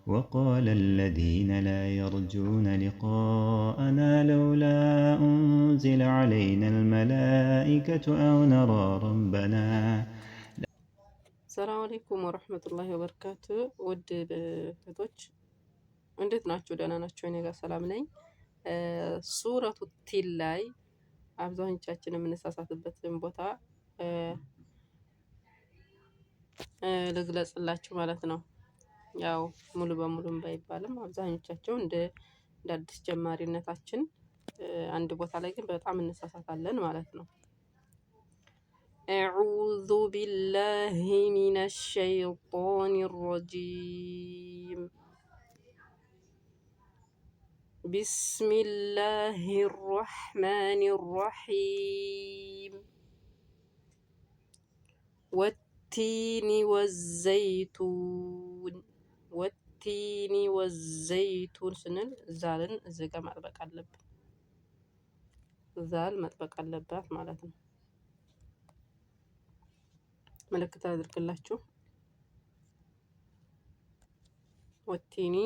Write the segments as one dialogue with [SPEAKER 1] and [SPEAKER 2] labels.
[SPEAKER 1] وقال الذين لا يرجون لقاءنا لولا أنزل علينا الملائكة أو نرى ربنا.
[SPEAKER 2] ሰላም አለይኩም ወራህመቱላሂ ወበረካቱ። ውድ እህቶች እንዴት ናችሁ? ደህና ናችሁ? እኔ ጋር ሰላም ነኝ። ሱረቱ ቲል ላይ አብዛኞቻችን የምንሳሳትበትን ቦታ ልግለጽላችሁ ማለት ነው። ያው ሙሉ በሙሉም ባይባልም አብዛኞቻቸው እንደ አዲስ ጀማሪነታችን አንድ ቦታ ላይ ግን በጣም እንሳሳታለን ማለት ነው። أعوذ بالله من الشيطان الرجيم بسم الله الرحمن الرحيم والتين والزيتون والتين والزيتون سنل زالن زقا مطبق አለበት ዛል መጥበቅ አለባት ማለት ነው። ምልክት አድርግላችሁ ወቲኒ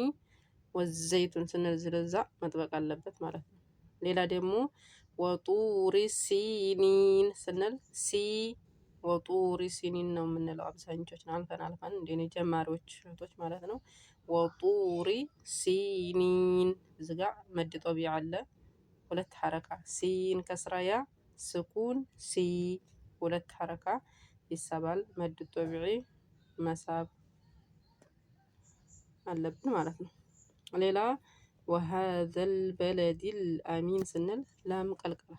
[SPEAKER 2] ወዘይቱን ስንል ዝለዛ መጥበቅ አለበት ማለት ነው። ሌላ ደግሞ ወጡሪ ሲኒን ስንል ሲ ወጡሪ ሲኒን ነው የምንለው። አብዛኞቻችን አልፈን እንደኔ ጀማሪዎች እህቶች ማለት ነው። ወጡሪ ሲኒን እዚህ ጋር መድ ጦቢዕ አለ ሁለት ሐረካ ሲን ከስራያ ስኩን ሲ ሁለት ሐረካ ይሳባል። መድ ጦቢዒ መሳብ አለብን ማለት ነው። ሌላ ወሃዘል በለዲል አሚን ስንል ላም ቀልቀላ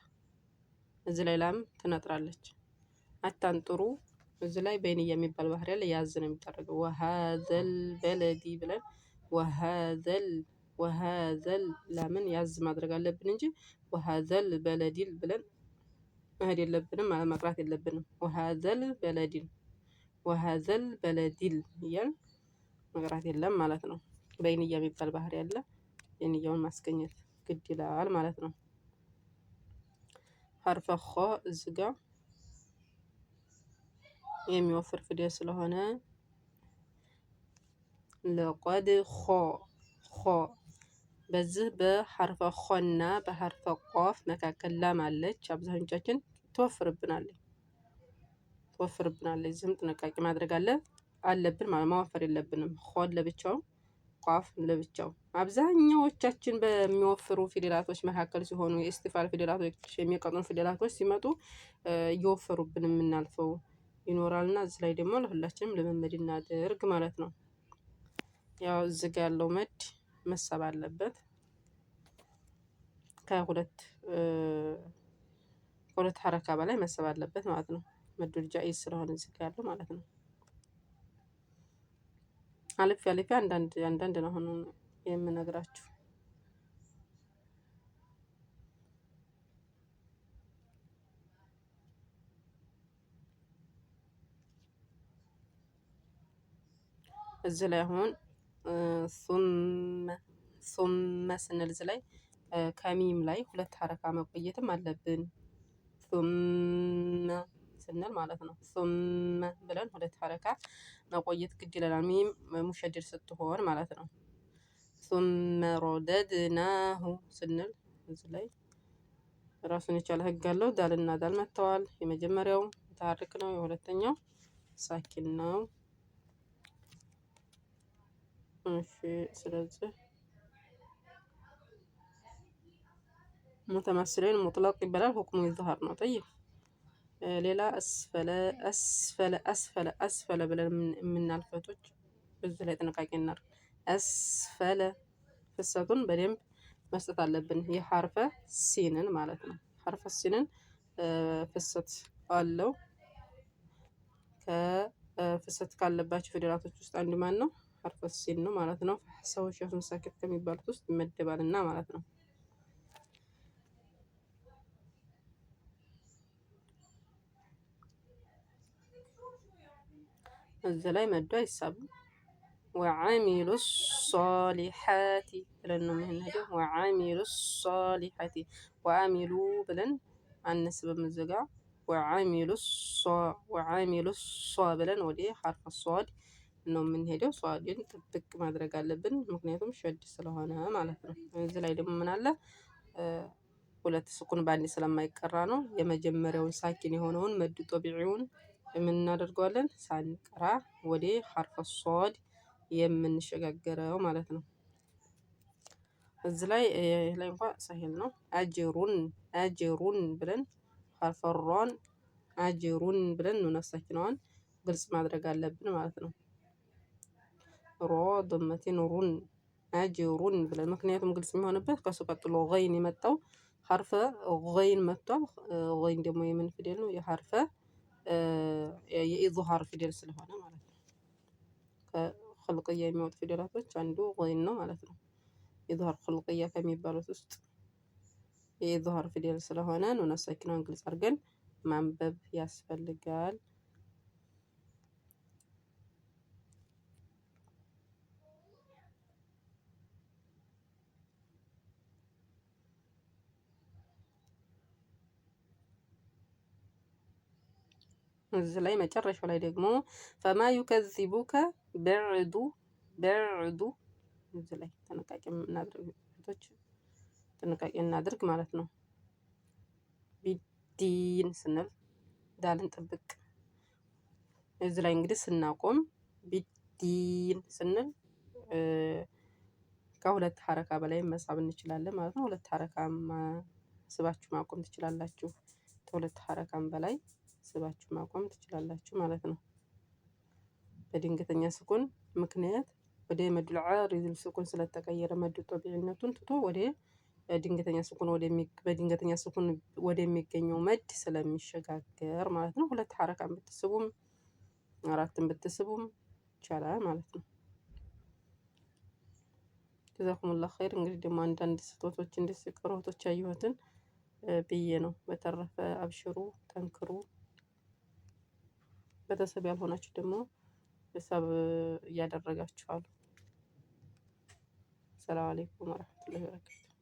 [SPEAKER 2] እዚህ ላይ ላም ትነጥራለች። አታንጥሩ እዚህ ላይ በይንያ የሚባል ባህሪ ያለ ያዝ ነው የሚደረገው። ወሃዘል በለዲ ብለን ወሃዘል ላምን ያዝ ማድረግ አለብን እንጂ ወሃዘል በለዲል ብለን መሄድ የለብንም ማለት መቅራት የለብንም። ወሃዘል በለዲል እያል መቅራት የለም ማለት ነው። በይንያ የሚባል ባህሪ ያለ የንያውን ማስገኘት ግድ ይላል ማለት ነው። ሐርፈ ኸ እዚህ ጋ የሚወፍር ፊደል ስለሆነ ለቀድ ኸ በዚህ በሐርፈ ኸና በሐርፈ ቋፍ መካከል ላም አለች። አብዛኞቻችን ትወፍርብናለች። ዝም ጥንቃቄ ማድረግ አለብን ማለት ማወፈር የለብንም። ኸን ለብቻው ቋፍ ለብቻው። አብዛኛዎቻችን በሚወፍሩ ፊደላቶች መካከል ሲሆኑ የኢስቲፋል ፊደላቶች የሚቀጡን ፊደላቶች ሲመጡ እየወፈሩብን የምናልፈው ይኖራልና እዚህ ላይ ደግሞ ለሁላችንም ልምምድ እናድርግ ማለት ነው። ያው እዚህ ጋር ያለው መድ መሳብ አለበት ከሁለት ሐረካ በላይ መሳብ አለበት ማለት ነው። መዱል ጃኢዝ ስለሆነ እዚህ ጋር ያለው ማለት ነው። አልፌ አንዳንድ ነው አሁን የምነግራችሁ። እዚህ ላይ አሁን ሱመ ስንል እዚህ ላይ ከሚም ላይ ሁለት ሐረካ መቆየትም አለብን። ሱመ ስንል ማለት ነው። ሱመ ብለን ሁለት ሐረካ መቆየት ግድ ይለናል። ሚም ሙሸድድ ስትሆን ማለት ነው። ሱመ ረደድናሁ ስንል እዚህ ላይ ራሱን የቻለ ህግ አለው። ዳልና ዳል መጥተዋል። የመጀመሪያው ታሪክ ነው፣ የሁለተኛው ሳኪን ነው። እሺ ስለዚህ ሙተማሲልን ሙጥለቅ ይባላል። ሁክሙ ይዘሃር ነው። ጠይብ ሌላ አስፈለ ብለን የምናልፈቶች በዚህ ላይ ጥንቃቄ እናድርግ። አስፈለ ፍሰቱን በደንብ መስጠት አለብን። የሐርፈ ሲንን ማለት ነው። ሐርፈ ሲንን ፍሰት አለው። ከፍሰት ካለባቸው ፊደላቶች ውስጥ አንዱ ማን ነው? ሐርፈ ሲን ነው ማለት ነው። ሰዎች ያሱን ሳኪት ከሚባሉት ውስጥ ይመደባልና ማለት ነው። እዚህ ላይ መዱ አይሳብም። ወዓሚሉ ሷሊሓቲ ብለን ነው የምንሄደው። ወዓሚሉ ሷሊሓቲ ወዓሚሉ ብለን አንስብም እዚህ ጋ ወዓሚሉ ሷ ብለን ወደ ሐርፈ ሷድ ነው የምንሄደው። ሷድን ጥብቅ ማድረግ አለብን፣ ምክንያቱም ሸድ ስለሆነ ማለት ነው። እዚህ ላይ ደግሞ ምን አለ ሁለት ስኩን ባንድ ስለማይቀራ ነው የመጀመሪያውን ሳኪን የሆነውን መድ ጦቢዒውን ምን እናደርገዋለን ሳንቀራ ወደ ሐርፍ ሷድ የምንሸጋገረው ማለት ነው። እዚህ ላይ እንኳን ሰሂል ነው። አጅሩን ብለን ሐርፈሯን አጅሩን ብለን ነው ነፍሳችንን ግልጽ ማድረግ አለብን ማለት ነው። ሮ ዶመቲን ሩን አጅሩን ብለን ምክንያቱም ግልጽ የሚሆንበት ከሱ ቀጥሎ ገይን የመጣው ሐርፈ ገይን መጥቷል። ገይን ደግሞ የምን ፊደል ነው? የሐርፈ የኢዝሃር ፊደል ስለሆነ ማለት ነው። ከኸልቅያ የሚወጡ ፊደላቶች አንዱ ገይን ነው ማለት ነው። ኢዝሃር ኸልቅያ ከሚባሉት ውስጥ የኢዝሃር ፊደል ስለሆነ ነው ነፍሳችንን ግልጽ አድርገን ማንበብ ያስፈልጋል። እዚህ ላይ መጨረሻው ላይ ደግሞ ፈማ ዩከዚቡከ በዕዱ እዚህ ላይ ጥንቃቄ እናድርግ ማለት ነው። ቢዲን ስንል ዳልን ጥብቅ። እዚህ ላይ እንግዲህ ስናቆም ቢዲን ስንል ከሁለት ሐረካ በላይ መሳብ እንችላለን ማለት ነው። ሁለት ሐረካም ስባችሁ ማቆም ትችላላችሁ። ከሁለት ሐረካም በላይ ስባችሁ ማቆም ትችላላችሁ ማለት ነው። በድንገተኛ ስኩን ምክንያት ወደ መዱል ዓሪድ ስኩን ስለተቀየረ መዱ ጦቢዕነቱን ትቶ ወደ ድንገተኛ ስኩን በድንገተኛ ስኩን ወደሚገኘው መድ ስለሚሸጋገር ማለት ነው። ሁለት ሐረካም ብትስቡም አራትም ብትስቡም ይቻላል ማለት ነው። ጀዛኩሙላህ ኸይር። እንግዲህ ደግሞ አንዳንድ ስህተቶች እንደዚህ ቀሮቶች ያየሁትን ብዬ ነው። በተረፈ አብሽሩ፣ ጠንክሩ። ቤተሰብ ያልሆናችሁ ደግሞ ቤተሰብ እያደረጋችሁ አሉ። ሰላም አለይኩም ወራህመቱላሂ ወበረካቱ።